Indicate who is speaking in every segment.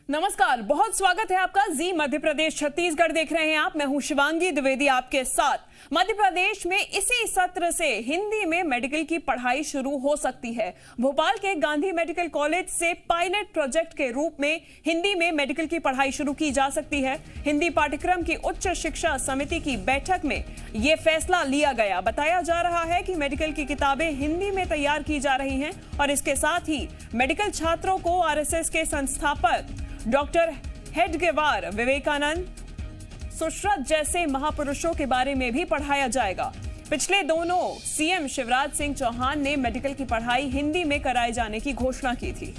Speaker 1: नमस्कार, बहुत स्वागत है आपका जी मध्य प्रदेश छत्तीसगढ़ देख रहे हैं आप। मैं हूं शिवांगी द्विवेदी आपके साथ। मध्य प्रदेश में इसी सत्र से हिंदी में मेडिकल की पढ़ाई शुरू हो सकती है। भोपाल के गांधी मेडिकल कॉलेज से पायलट प्रोजेक्ट के रूप में हिंदी में मेडिकल की पढ़ाई शुरू की जा सकती है। हिंदी पाठ्यक्रम की उच्च शिक्षा समिति की बैठक में यह फैसला लिया गया। बताया जा रहा है कि मेडिकल की किताबें हिंदी में तैयार की जा रही हैं और इसके साथ ही मेडिकल छात्रों को आरएसएस के संस्थापक डॉक्टर हेडगेवार, विवेकानंद, सुश्रुत जैसे महापुरुषों के बारे में भी पढ़ाया जाएगा। पिछले दोनों सीएम शिवराज सिंह चौहान ने मेडिकल की पढ़ाई हिंदी में कराए जाने की घोषणा की थी।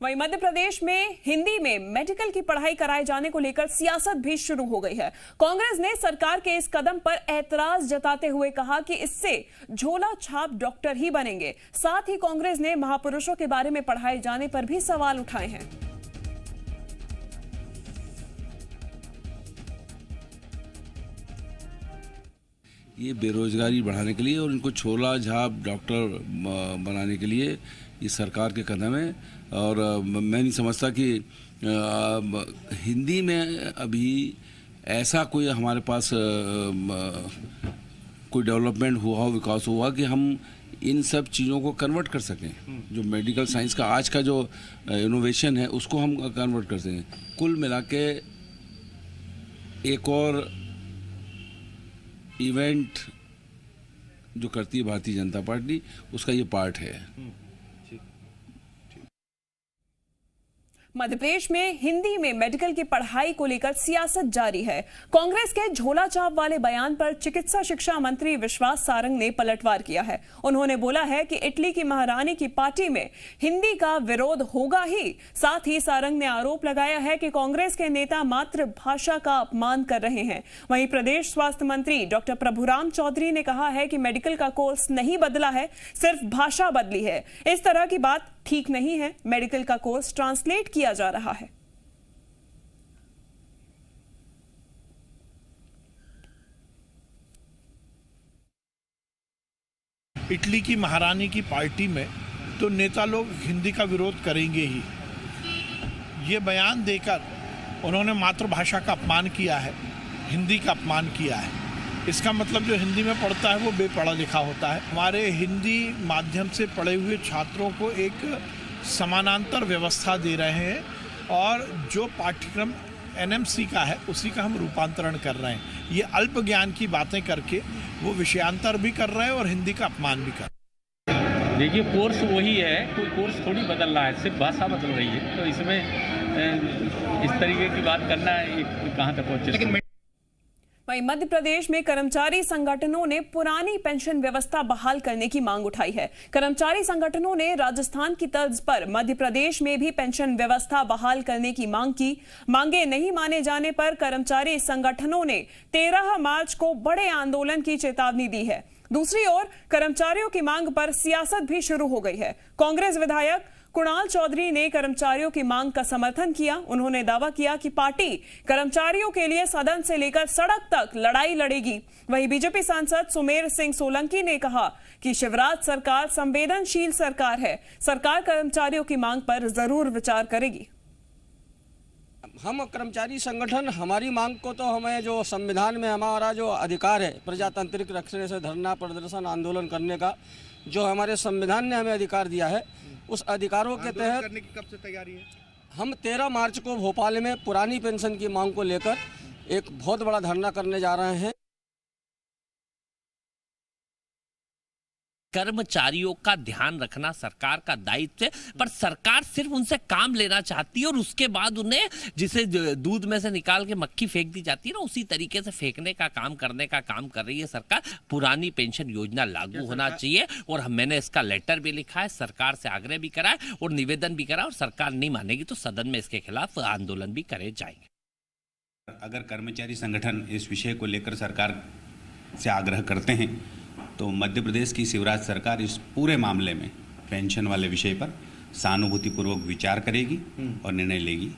Speaker 1: वहीं मध्य प्रदेश में हिंदी में मेडिकल की पढ़ाई कराए जाने को लेकर सियासत भी शुरू हो गई है। कांग्रेस ने सरकार के इस कदम पर ऐतराज जताते हुए कहा कि इससे झोला छाप डॉक्टर ही बनेंगे। साथ ही कांग्रेस ने महापुरुषों के बारे में पढ़ाए जाने पर भी सवाल उठाए हैं।
Speaker 2: ये बेरोजगारी बढ़ाने के लिए और इनको छोला झाप डॉक्टर बनाने के लिए ये सरकार के कदम है। और मैं नहीं समझता कि हिंदी में अभी ऐसा कोई हमारे पास कोई डेवलपमेंट हुआ हो, विकास हुआ कि हम इन सब चीज़ों को कन्वर्ट कर सकें। जो मेडिकल साइंस का आज का जो इनोवेशन है उसको हम कन्वर्ट कर सकें। कुल मिला के एक और इवेंट जो करती है भारतीय जनता पार्टी, उसका ये पार्ट है।
Speaker 1: मध्य प्रदेश में हिंदी में मेडिकल की पढ़ाई को लेकर सियासत जारी है। कांग्रेस के झोला छाप वाले बयान पर चिकित्सा शिक्षा मंत्री विश्वास सारंग ने पलटवार किया है। उन्होंने बोला है कि इटली की महारानी की पार्टी में हिंदी का विरोध होगा ही। साथ ही सारंग ने आरोप लगाया है कि कांग्रेस के नेता मातृभाषा का अपमान कर रहे हैं। वहीं प्रदेश स्वास्थ्य मंत्री डॉक्टर प्रभुराम चौधरी ने कहा है कि मेडिकल का कोर्स नहीं बदला है, सिर्फ भाषा बदली है। इस तरह की बात ठीक नहीं है। मेडिकल का कोर्स ट्रांसलेट किया जा रहा है।
Speaker 3: इटली की महारानी की पार्टी में तो नेता लोग हिंदी का विरोध करेंगे ही। ये बयान देकर उन्होंने मातृभाषा का अपमान किया है, हिंदी का अपमान किया है। इसका मतलब जो हिंदी में पढ़ता है वो बेपढ़ा लिखा होता है। हमारे हिंदी माध्यम से पढ़े हुए छात्रों को एक समानांतर व्यवस्था दे रहे हैं और जो पाठ्यक्रम एनएमसी का है उसी का हम रूपांतरण कर रहे हैं। ये अल्प ज्ञान की बातें करके वो विषयांतर भी कर रहे हैं और हिंदी का अपमान भी कर रहे हैं।
Speaker 4: देखिए, कोर्स वही है, कोई कोर्स थोड़ी बदल रहा है, सिर्फ भाषा बदल रही है। तो इसमें इस तरीके की बात करना कहाँ तक पहुँचे।
Speaker 1: वहीं मध्य प्रदेश में कर्मचारी संगठनों ने पुरानी पेंशन व्यवस्था बहाल करने की मांग उठाई है। कर्मचारी संगठनों ने राजस्थान की तर्ज पर मध्य प्रदेश में भी पेंशन व्यवस्था बहाल करने की मांग की। मांगे नहीं माने जाने पर कर्मचारी संगठनों ने 13 मार्च को बड़े आंदोलन की चेतावनी दी है। दूसरी ओर कर्मचारियों की मांग पर सियासत भी शुरू हो गई है। कांग्रेस विधायक कुणाल चौधरी ने कर्मचारियों की मांग का समर्थन किया। उन्होंने दावा किया कि पार्टी कर्मचारियों के लिए सदन से लेकर सड़क तक लड़ाई लड़ेगी। वहीं बीजेपी सांसद सुमेर सिंह सोलंकी ने कहा कि शिवराज सरकार संवेदनशील सरकार है, सरकार कर्मचारियों की मांग पर जरूर विचार करेगी।
Speaker 5: हम कर्मचारी संगठन हमारी मांग को तो हमें जो संविधान में हमारा जो अधिकार है प्रजातांत्रिक रखने से धरना प्रदर्शन आंदोलन करने का, जो हमारे संविधान ने हमें अधिकार दिया है, उस अधिकारों के तहत करने की कब से तैयारी है? हम 13 मार्च को भोपाल में पुरानी पेंशन की मांग को लेकर एक बहुत बड़ा धरना करने जा रहे हैं।
Speaker 6: कर्मचारियों का ध्यान रखना सरकार का दायित्व है, पर सरकार सिर्फ उनसे काम लेना चाहती है और उसके बाद उन्हें जिसे दूध में से निकाल के मक्खी फेंक दी जाती है ना, उसी तरीके से फेंकने का काम करने का काम कर रही है सरकार। पुरानी पेंशन योजना लागू होना चाहिए और मैंने इसका लेटर भी लिखा है, सरकार से आग्रह भी करा है और निवेदन भी करा, और सरकार नहीं मानेगी तो सदन में इसके खिलाफ आंदोलन भी करे जाएंगे।
Speaker 7: अगर कर्मचारी संगठन इस विषय को लेकर सरकार से आग्रह करते हैं तो मध्य प्रदेश की शिवराज सरकार इस पूरे मामले में पेंशन वाले विषय पर सहानुभूतिपूर्वक विचार करेगी और निर्णय लेगी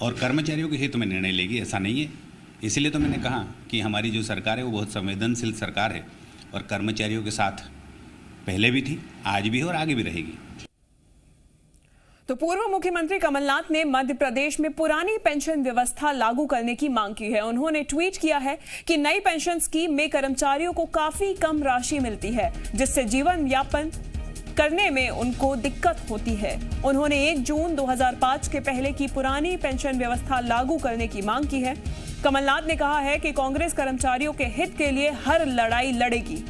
Speaker 7: और कर्मचारियों के हित में निर्णय लेगी। ऐसा नहीं है, इसलिए तो मैंने कहा कि हमारी जो सरकार है वो बहुत संवेदनशील सरकार है और कर्मचारियों के साथ पहले भी थी, आज भी है और आगे भी रहेगी।
Speaker 1: तो पूर्व मुख्यमंत्री कमलनाथ ने मध्य प्रदेश में पुरानी पेंशन व्यवस्था लागू करने की मांग की है। उन्होंने ट्वीट किया है कि नई पेंशन स्कीम में कर्मचारियों को काफी कम राशि मिलती है, जिससे जीवन यापन करने में उनको दिक्कत होती है। उन्होंने 1 जून 2005 के पहले की पुरानी पेंशन व्यवस्था लागू करने की मांग की है। कमलनाथ ने कहा है कि कांग्रेस कर्मचारियों के हित के लिए हर लड़ाई लड़ेगी।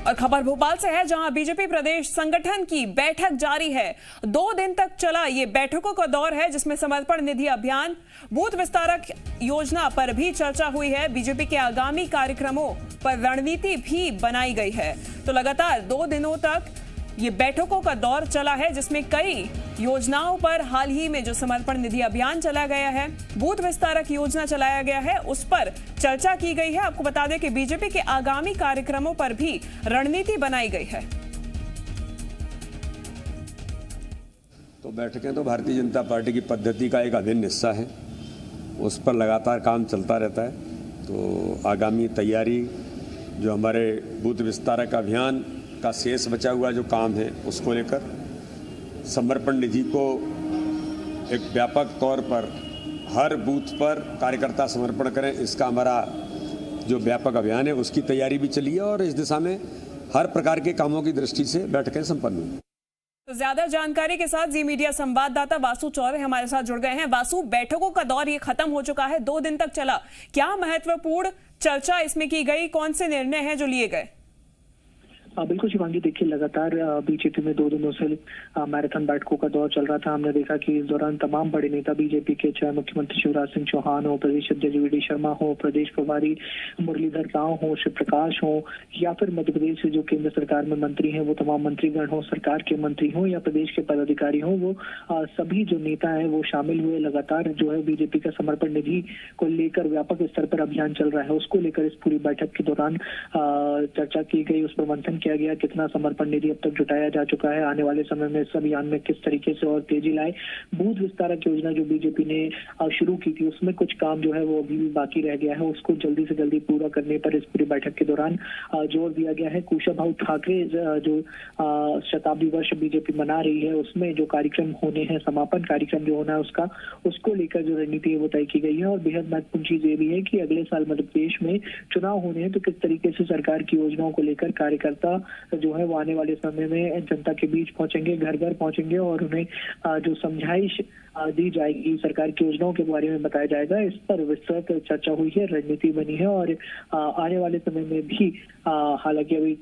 Speaker 1: और खबर भोपाल से है, जहां बीजेपी प्रदेश संगठन की बैठक जारी है। 2 दिन तक चला ये बैठकों का दौर है, जिसमें समर्पण निधि अभियान, बूथ विस्तारक योजना पर भी चर्चा हुई है। बीजेपी के आगामी कार्यक्रमों पर रणनीति भी बनाई गई है। तो लगातार 2 दिनों तक ये बैठकों का दौर चला है, जिसमें कई योजनाओं पर, हाल ही में जो समर्पण निधि अभियान चला गया है, बूथ विस्तारक योजना चलाया गया है, उस पर चर्चा की गई है। आपको बता दें कि बीजेपी के आगामी कार्यक्रमों पर भी रणनीति बनाई गई है।
Speaker 8: तो बैठकें तो भारतीय जनता पार्टी की पद्धति का एक अभिन्न हिस्सा है, उस पर लगातार काम चलता रहता है। तो आगामी तैयारी, जो हमारे बूथ विस्तारक अभियान का शेष बचा हुआ जो काम है, उसको लेकर समर्पण निधि को एक व्यापक तौर पर हर बूथ पर कार्यकर्ता समर्पण करें, इसका हमारा जो व्यापक अभियान है उसकी तैयारी भी चली है और इस दिशा में हर प्रकार के कामों की दृष्टि से बैठकें संपन्न हुई।
Speaker 1: तो ज्यादा जानकारी के साथ जी मीडिया संवाददाता वासु चौरे हमारे साथ जुड़ गए हैं। वासु, बैठकों का दौर ये खत्म हो चुका है, 2 दिन तक चला, क्या महत्वपूर्ण चर्चा इसमें की गई, कौन से निर्णय हैं जो लिए गए?
Speaker 9: बिल्कुल शिवांगी, देखिए लगातार बीजेपी में 2 दिनों से मैराथन बैठकों का दौर चल रहा था। हमने देखा कि इस दौरान तमाम बड़े नेता बीजेपी के, चाहे मुख्यमंत्री शिवराज सिंह चौहान हो, प्रदेश अध्यक्ष वी डी शर्मा हो, प्रदेश प्रभारी मुरलीधर राव हो, शिव प्रकाश हो, या फिर मध्य प्रदेश से जो केंद्र सरकार में मंत्री हैं वो तमाम मंत्रीगण हो, सरकार के मंत्री हो या प्रदेश के पदाधिकारी हो, वो सभी जो नेता हैं वो शामिल हुए। लगातार जो है बीजेपी का समर्पण निधि को लेकर व्यापक स्तर पर अभियान चल रहा है, उसको लेकर इस पूरी बैठक के दौरान चर्चा की गई, उस पर मंथन किया गया कितना समर्पण निधि अब तक जुटाया जा चुका है, आने वाले समय में इस अभियान में किस तरीके से और तेजी लाए। बूथ विस्तारक योजना जो बीजेपी ने शुरू की थी, उसमें कुछ काम जो है वो अभी भी बाकी रह गया है, उसको जल्दी से जल्दी पूरा करने पर इस पूरी बैठक के दौरान जोर दिया गया है। कुशाभाऊ ठाकरे जो शताब्दी वर्ष बीजेपी मना रही है, उसमें जो कार्यक्रम होने हैं, समापन कार्यक्रम जो होना है उसको लेकर जो रणनीति है वो तय की गई है। और बेहद महत्वपूर्ण चीज ये भी है कि अगले साल मध्य प्रदेश में चुनाव होने हैं, तो किस तरीके से सरकार की योजनाओं को लेकर कार्यकर्ता जो है वो आने वाले समय में जनता के बीच पहुंचेंगे, घर घर पहुंचेंगे और उन्हें जो समझाइश दी जाएगी, सरकार की योजनाओं के बारे में बताया जाएगा। इस पर विस्तृत चर्चा हुई है, रणनीति बनी है और आने वाले समय में भी हालांकि अभी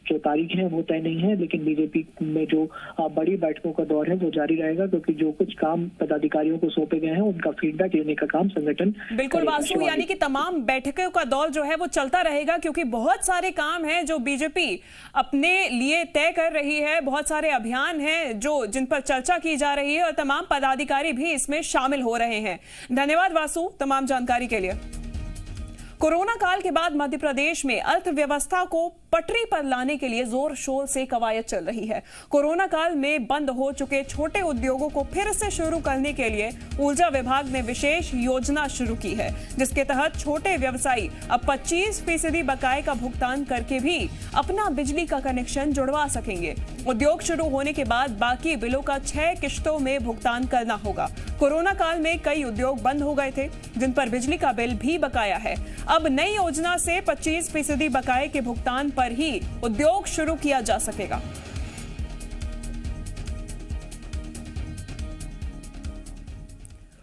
Speaker 9: जो तारीख है वो तय नहीं है, लेकिन बीजेपी में जो बड़ी बैठकों का दौर है वो जारी रहेगा, क्योंकि जो कुछ काम पदाधिकारियों को सौंपे गए हैं उनका फीडबैक लेने का काम संगठन
Speaker 1: बिल्कुल वासु, यानी कि तमाम बैठकों का दौर जो है वो चलता रहेगा, क्योंकि बहुत सारे काम हैं जो बीजेपी अपने लिए तय कर रही है, बहुत सारे अभियान हैं जो जिन पर चर्चा की जा रही है और तमाम पदाधिकारी भी इसमें शामिल हो रहे हैं। धन्यवाद वासु तमाम जानकारी के लिए। कोरोना काल के बाद मध्य प्रदेश में अर्थव्यवस्था को पटरी पर लाने के लिए जोर शोर से कवायद चल रही है। कोरोना काल में बंद हो चुके छोटे उद्योगों को फिर से शुरू करने के लिए ऊर्जा विभाग ने विशेष योजना शुरू की है, जिसके तहत छोटे व्यवसायी अब 25% बकाये का भुगतान करके भी अपना बिजली का कनेक्शन जुड़वा सकेंगे। उद्योग शुरू होने के बाद बाकी बिलों का 6 किश्तों में भुगतान करना होगा। कोरोना काल में कई उद्योग बंद हो गए थे, जिन पर बिजली का बिल भी बकाया है। अब नई योजना से 25% बकाये के भुगतान पर ही उद्योग शुरू किया जा सकेगा।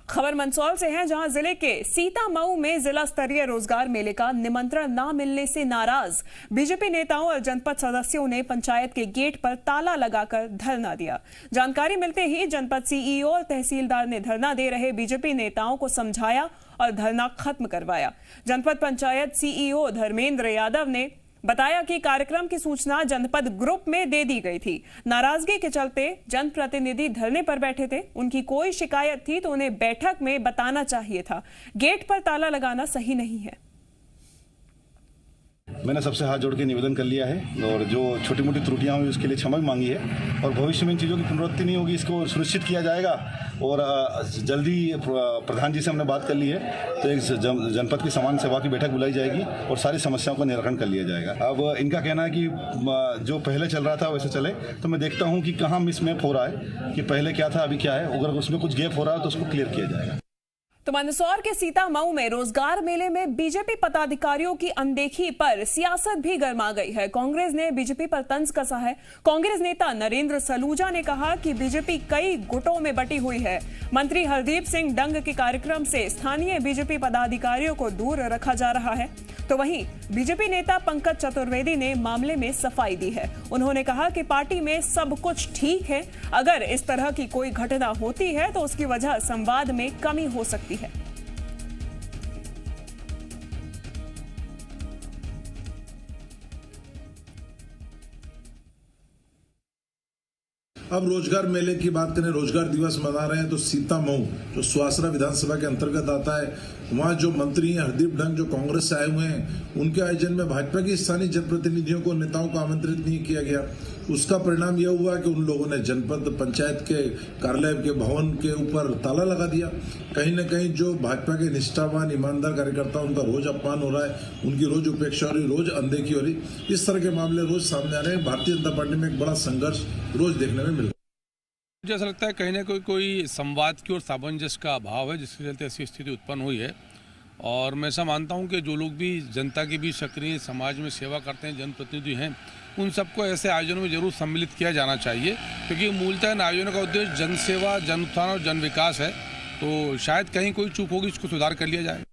Speaker 1: खबर मंदसौर से है, जहां जिले के सीतामऊ में जिला स्तरीय रोजगार मेले का निमंत्रण न मिलने से नाराज बीजेपी नेताओं और जनपद सदस्यों ने पंचायत के गेट पर ताला लगाकर धरना दिया। जानकारी मिलते ही जनपद सीईओ और तहसीलदार ने धरना दे रहे बीजेपी नेताओं को समझाया और धरना खत्म करवाया। जनपद पंचायत सीईओ धर्मेंद्र यादव ने बताया कि कार्यक्रम की सूचना जनपद ग्रुप में दे दी गई थी। नाराजगी के चलते जनप्रतिनिधि धरने पर बैठे थे। उनकी कोई शिकायत थी तो उन्हें बैठक में बताना चाहिए था। गेट पर ताला लगाना सही नहीं है।
Speaker 10: मैंने सबसे हाथ जोड़ के निवेदन कर लिया है और जो छोटी मोटी त्रुटियां हुई उसके लिए क्षमा मांगी है और भविष्य में इन चीज़ों की पुनरावृत्ति नहीं होगी, इसको सुनिश्चित किया जाएगा। और जल्दी प्रधान जी से हमने बात कर ली है, तो एक जनपद की समान सेवा की बैठक बुलाई जाएगी और सारी समस्याओं का निराकरण कर लिया जाएगा। अब इनका कहना है कि जो पहले चल रहा था वैसे चले, तो मैं देखता हूँ कि कहाँ मिसमैप हो रहा है, कि पहले क्या था अभी क्या है। अगर उसमें कुछ गैप हो रहा है तो उसको क्लियर किया जाएगा।
Speaker 1: तो मंदसौर के सीतामऊ में रोजगार मेले में बीजेपी पदाधिकारियों की अनदेखी पर सियासत भी गर्मा गई है। कांग्रेस ने बीजेपी पर तंज कसा है। कांग्रेस नेता नरेंद्र सलूजा ने कहा कि बीजेपी कई गुटों में बटी हुई है। मंत्री हरदीप सिंह डंग के कार्यक्रम से स्थानीय बीजेपी पदाधिकारियों को दूर रखा जा रहा है। तो वहीं बीजेपी नेता पंकज चतुर्वेदी ने मामले में सफाई दी है। उन्होंने कहा कि पार्टी में सब कुछ ठीक है, अगर इस तरह की कोई घटना होती है तो उसकी वजह संवाद में कमी हो सकती है।
Speaker 11: अब रोजगार मेले की बात करें, रोजगार दिवस मना रहे हैं तो सीतामऊ जो सुहासरा विधानसभा के अंतर्गत आता है, वहां जो मंत्री हरदीप डंग जो कांग्रेस से आए हुए हैं, उनके आयोजन में भाजपा की स्थानीय जनप्रतिनिधियों को, नेताओं को आमंत्रित नहीं किया गया। उसका परिणाम यह हुआ कि उन लोगों ने जनपद पंचायत के कार्यालय के भवन के ऊपर ताला लगा दिया। कहीं न कहीं जो भाजपा के निष्ठावान ईमानदार कार्यकर्ता, उनका रोज अपमान हो रहा है, उनकी रोज उपेक्षा हो रही, रोज अनदेखी हो रही। इस तरह के मामले रोज सामने आ रहे हैं। भारतीय जनता पार्टी में एक बड़ा संघर्ष रोज देखने में मिल रहा है।
Speaker 12: मुझे ऐसा लगता है कहीं ना कोई संवाद की और सामंजस्य का अभाव है, जिसके चलते ऐसी स्थिति उत्पन्न हुई है। और मैं ऐसा मानता हूं कि जो लोग भी जनता के बीच सक्रिय समाज में सेवा करते हैं, जनप्रतिनिधि हैं, उन सबको ऐसे आयोजनों में जरूर सम्मिलित किया जाना चाहिए, क्योंकि मूलतः इन आयोजनों का उद्देश्य जनसेवा, जन उत्थान और जन विकास है। तो शायद कहीं कोई चूक होगी, इसको सुधार कर लिया जाए।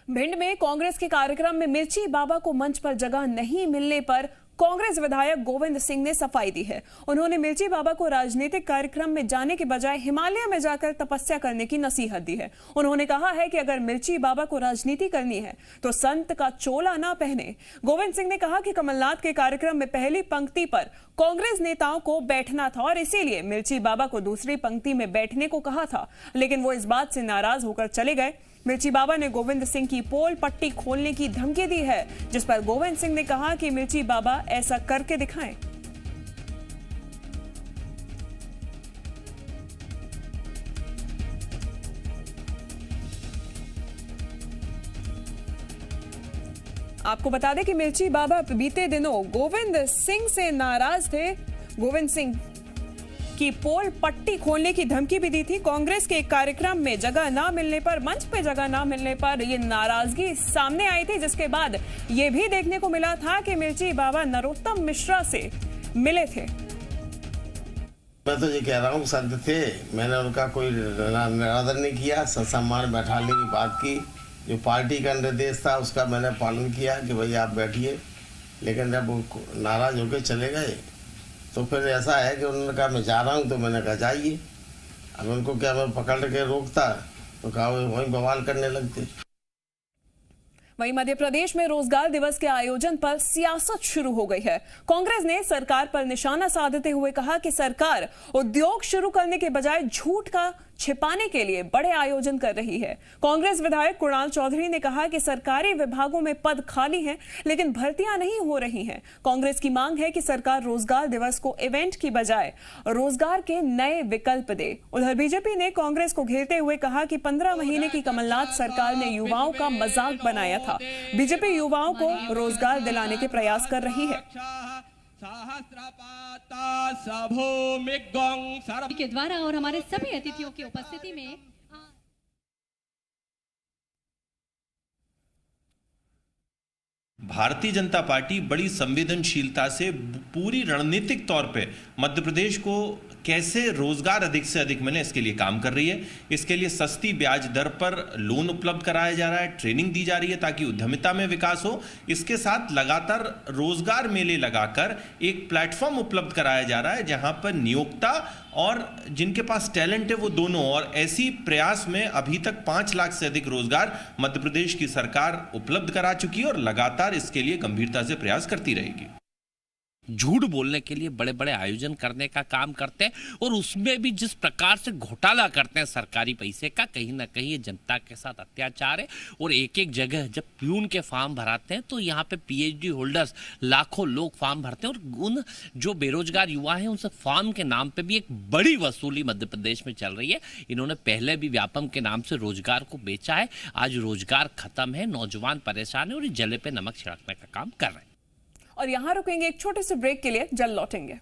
Speaker 1: भिंड में कांग्रेस के कार्यक्रम में मिर्ची बाबा को मंच पर जगह नहीं मिलने पर कांग्रेस विधायक गोविंद सिंह ने सफाई दी है। उन्होंने मिर्ची बाबा को राजनीतिक कार्यक्रम में जाने के बजाय हिमालय में जाकर तपस्या करने की नसीहत दी है। उन्होंने कहा है कि अगर मिर्ची बाबा को राजनीति करनी है तो संत का चोला ना पहने। गोविंद सिंह ने कहा कि कमलनाथ के कार्यक्रम में पहली पंक्ति पर कांग्रेस नेताओं को बैठना था और इसीलिए मिर्ची बाबा को दूसरी पंक्ति में बैठने को कहा था, लेकिन वो इस बात से नाराज होकर चले गए। मिर्ची बाबा ने गोविंद सिंह की पोल पट्टी खोलने की धमकी दी है, जिस पर गोविंद सिंह ने कहा कि मिर्ची बाबा ऐसा करके दिखाएं। आपको बता दें कि मिर्ची बाबा बीते दिनों गोविंद सिंह से नाराज थे। गोविंद सिंह की पोल पट्टी खोलने की धमकी भी दी थी। कांग्रेस के एक कार्यक्रम में जगह ना मिलने पर, मंच पे जगह ना मिलने पर ये नाराजगी सामने आई थी, जिसके बाद ये भी देखने को मिला था कि मिर्ची बाबा नरोत्तम मिश्रा से मिले थे।
Speaker 13: मैं तो ये कह रहा हूँ संत थे, मैंने उनका कोई निरादर नहीं किया। सम्मान बैठाने की बात की, जो पार्टी का निर्देश था उसका मैंने पालन किया कि भाई आप बैठिए, लेकिन जब वो नाराज होकर चले गए तो फिर ऐसा है कि उन्होंने कहा मैं जा रहा हूँ, तो मैंने कहा जाइए। अब उनको क्या मैं पकड़ के रोकता तो कहा वहीं बवाल करने लगते।
Speaker 1: वहीं मध्य प्रदेश में रोजगार दिवस के आयोजन पर सियासत शुरू हो गई है। कांग्रेस ने सरकार पर निशाना साधते हुए कहा कि सरकार उद्योग शुरू करने के बजाय झूठ का छिपाने के लिए बड़े आयोजन कर रही है। कांग्रेस विधायक कुणाल चौधरी ने कहा कि सरकारी विभागों में पद खाली हैं, लेकिन भर्तियां नहीं हो रही हैं। कांग्रेस की मांग है कि सरकार रोजगार दिवस को इवेंट की बजाय रोजगार के नए विकल्प दे। उधर बीजेपी ने कांग्रेस को घेरते हुए कहा कि 15 महीने की कमलनाथ सरकार ने युवाओं का मजाक बनाया था। बीजेपी युवाओं को रोजगार दिलाने के प्रयास कर रही है।
Speaker 14: के द्वारा और हमारे सभी अतिथियों की उपस्थिति में
Speaker 15: भारतीय जनता पार्टी बड़ी संवेदनशीलता से पूरी रणनीतिक तौर पे मध्य प्रदेश को कैसे रोजगार अधिक से अधिक मिले इसके लिए काम कर रही है। इसके लिए सस्ती ब्याज दर पर लोन उपलब्ध कराया जा रहा है, ट्रेनिंग दी जा रही है ताकि उद्यमिता में विकास हो। इसके साथ लगातार रोजगार मेले लगाकर एक प्लेटफॉर्म उपलब्ध कराया जा रहा है जहां पर नियोक्ता और जिनके पास टैलेंट है वो दोनों, और ऐसी प्रयास में अभी तक 5 लाख से अधिक रोजगार मध्य प्रदेश की सरकार उपलब्ध करा चुकी है और लगातार इसके लिए गंभीरता से प्रयास करती रहेगी।
Speaker 6: झूठ बोलने के लिए बड़े बड़े आयोजन करने का काम करते हैं, और उसमें भी जिस प्रकार से घोटाला करते हैं सरकारी पैसे का, कहीं ना कहीं ये जनता के साथ अत्याचार है। और एक एक जगह जब प्यून के फॉर्म भराते हैं तो यहाँ पे पीएचडी होल्डर्स लाखों लोग फॉर्म भरते हैं, और उन जो बेरोजगार युवा हैं उनसे फॉर्म के नाम पे भी एक बड़ी वसूली मध्य प्रदेश में चल रही है। इन्होंने पहले भी व्यापम के नाम से रोजगार को बेचा है, आज रोजगार खत्म है, नौजवान परेशान है और जले पे नमक छिड़कने का काम कर रहे हैं।
Speaker 1: और यहां रुकेंगे एक छोटे से ब्रेक के लिए, जल्द लौटेंगे।